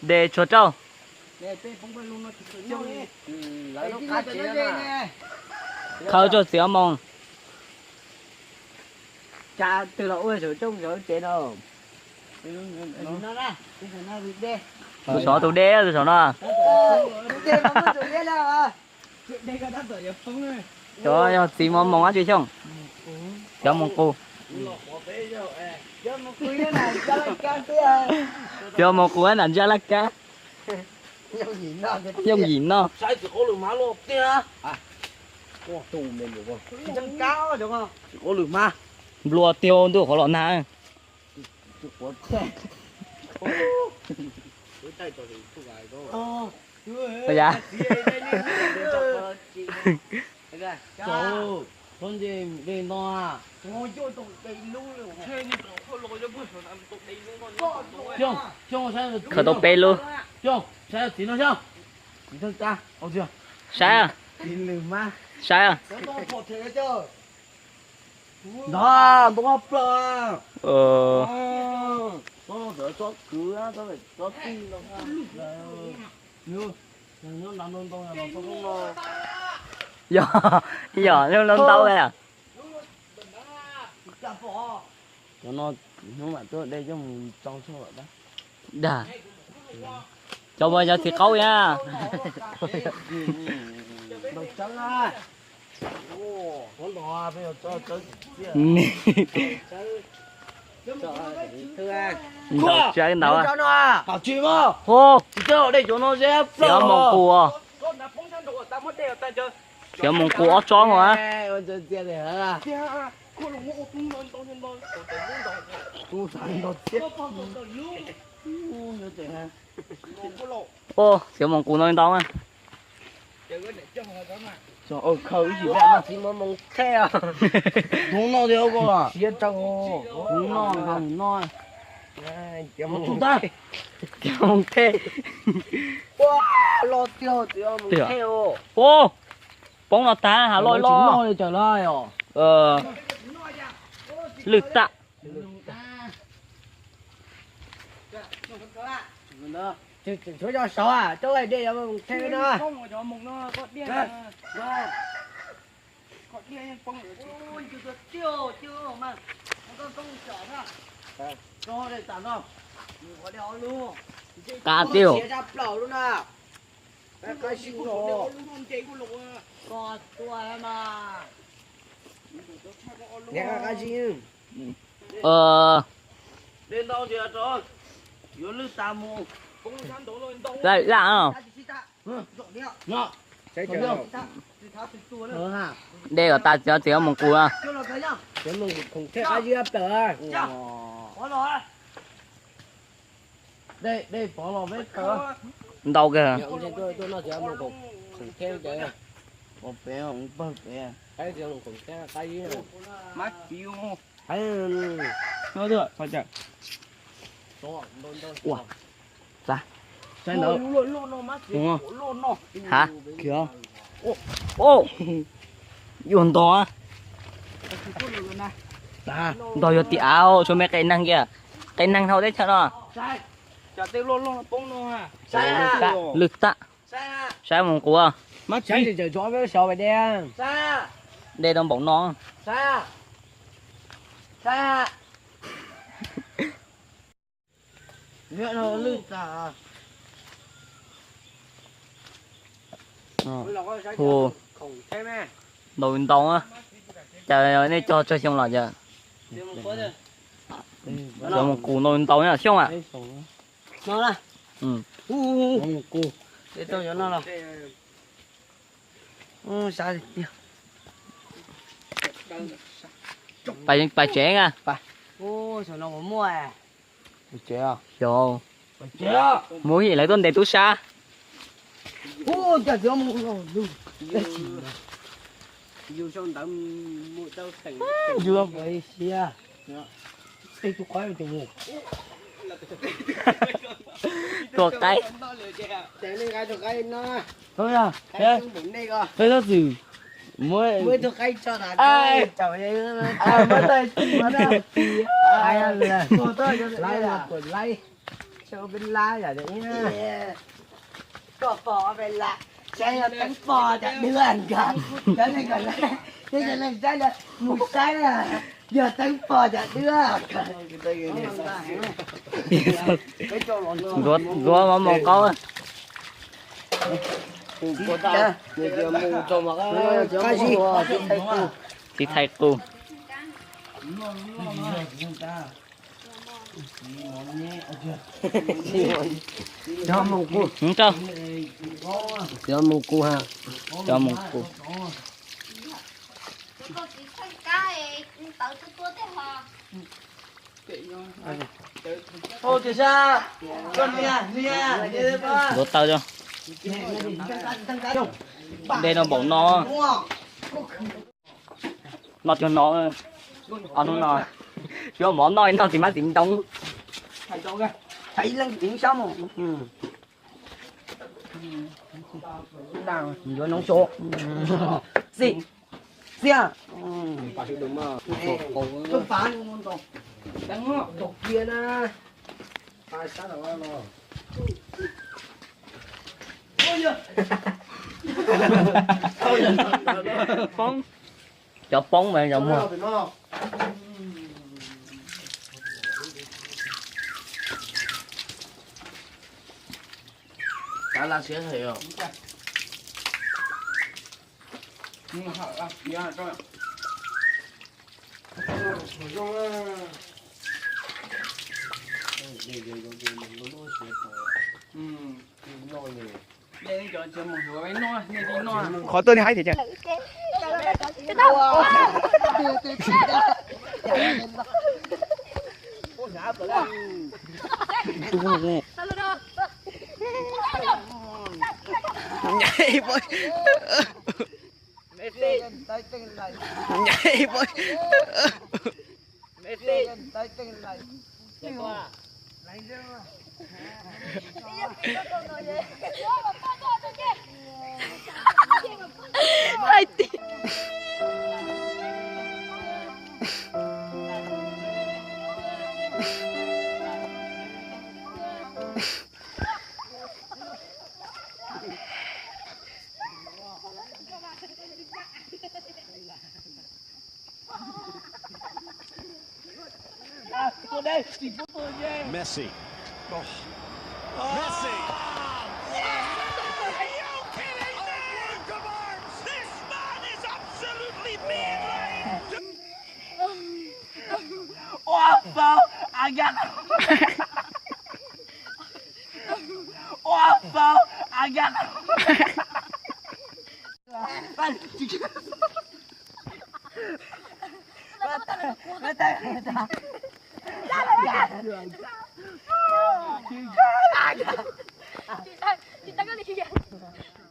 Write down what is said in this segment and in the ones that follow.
để chuột trâu khâu cho xíu mông cha từ lâu rồi trông rồi chế đâu tụi sọ tụi đế tụi sọ nó cho xí mông mông á chứ không cho mông cô cho một cô anh ra lá cá giống gì nó sai chỉ có lửa má lộp kia ô tù mình được không chân cao được không chỉ có lửa má lùa tiêu tôi có lọ nào chỉ có xe bây giờ chỗ con gì đi nó à ngồi chỗ tụng đầy lưu rồi không không sao khởi tàu bê luôn không sao tí nó không tí thân ta ông chưa sai à tí lửa má sai à đó đúng không rồi nó đỡ cho cửa nó phải cho tin đâu như nó làm luôn tôi là nó không lo giờ nó lên tàu đây à cho nó mà tôi đây cho mình trong số đó đà cho bây giờ thì câu nha đồ trắng à con đỏ bây giờ cho đầu chơi đầu à nó bảo chim không hô chỉ cho đây cho nó dễ xéo mông cua xéo mông cua ớt chó mà ô xéo mông cua nó to á trời ơi khơi gì vậy mà chỉ mong theo đúng nó theo cô chia trong đúng nó chúng ta không thế wow lo tiêu theo ô bóng nó ta hả lôi lo nó trở lại lực tạ chỗ cho sáu à chỗ này đi theo cái nó không cho mùng nó có điên có điên phong ôi chưa mà con chở ra cho đây tạm không có đeo luôn cá tiêu ra lẩu luôn à cái xíu rồi có tua mà nghe cái gì lên đâu chưa rồi vô lư tam mù lại là nó đây là ta cho xéo mông cua à không thể ai áp tờ đây bỏ lò với tờ đâu kìa tôi nó sẽ một cục không theo kìa một bé không bơ bé cái gì không theo cái gì mắt chiêu hay nó được phải chẳng ủa ra sai nữa đúng không hả kìa ô dùng to ta to vô tí áo cho mấy cái năng kìa cái năng thâu đấy cho nó sai chả tiêu luôn bông nó à lực tạ sai mông cua mắt sai thì chờ chó với sò bài đen sai đây đồng bóng nó sai nhớ nó lư tạ thua không thế mẹ đồ运动á trời ơi này cho xong là giờ cho một củ đồ运动nha xong à nó là ừ một củ để tôi cho nó là sao đi bài trẻ nha ô sao nó mua à trẻ à rồi trẻ muốn gì lại tuần để tú xa ô chả thiếu một luôn dù sao tao mua tao thành chưa vậy xia đây tôi coi tôi mua tuột cái chạy lên cái thuộc cái nó thôi à thế thế nó gì mới thuộc cái cho là ai chào vậy mới đây ai là lấy là quần lấy cho bên lá là đấy nha. Có bò bên lá. Chạy là cánh bò đã đưa anh cả. Cái này gọi là cái này chạy là một cái là giờ cánh bò đã đưa. Gua mà có Cô ta người kia mua cho mà cái gì thì thầy cô cho mông cô không cho cho mông cô ha cho một cô thôi kìa sa con nha nha đổ tao cho đây nó bỏng nó cho nó ăn nó cho món nói nó thì má tiếng đông thấy lên tiếng sao mà nào vô nóng số gì gì à không phá luôn rồi đang độc kia na phải sao đâu nó phóng cho phóng mà nhầm mà cả là sẽ hiểu khó tôi hay thì chứ nhảy bơi nhảy bơi Messi. Oh. Messi. Are you kidding me? This man is absolutely mad. Opa, I got Opa, I got Chị ta có đi kìa.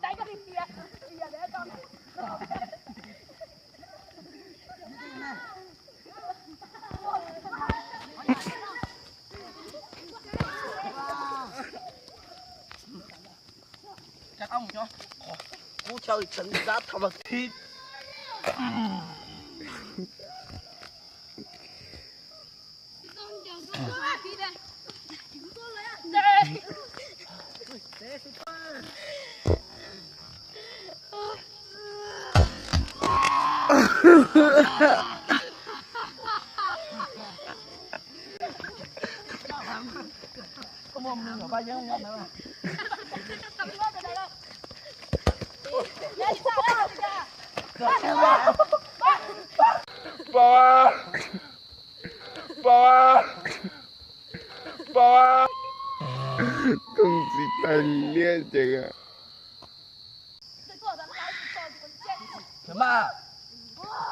Ta có đi kìa. Bây giờ để con. chắc ông cho cú chơi chân giá thầm vật thịt có mồm mình ở ba nhớ không nữa Boa! Boa! Boa! Không gì tan lia chừng à. mà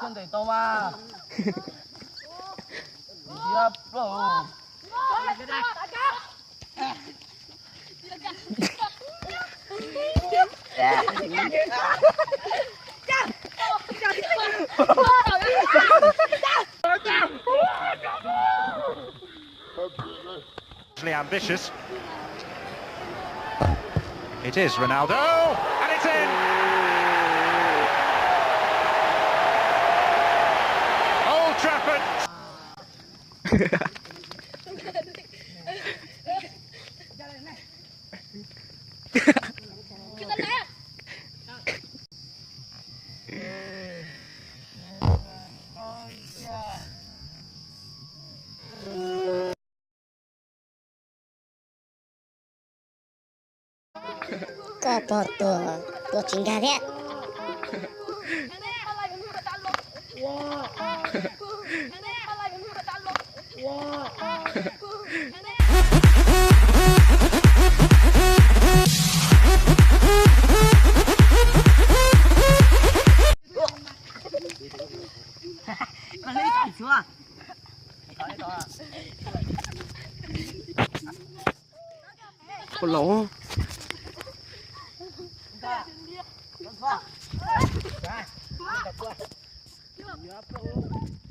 chân thầy to mà yep bro Ambitious. It is Ronaldo, and it's in. Old Trafford. Kita naik. Kotor tuh kucing karet. Nenek malah yang bertaluk. Wah. Nenek malah yang bertaluk. Wah. Nenek. Con lấy cạnh chưa? Con lỗ. Con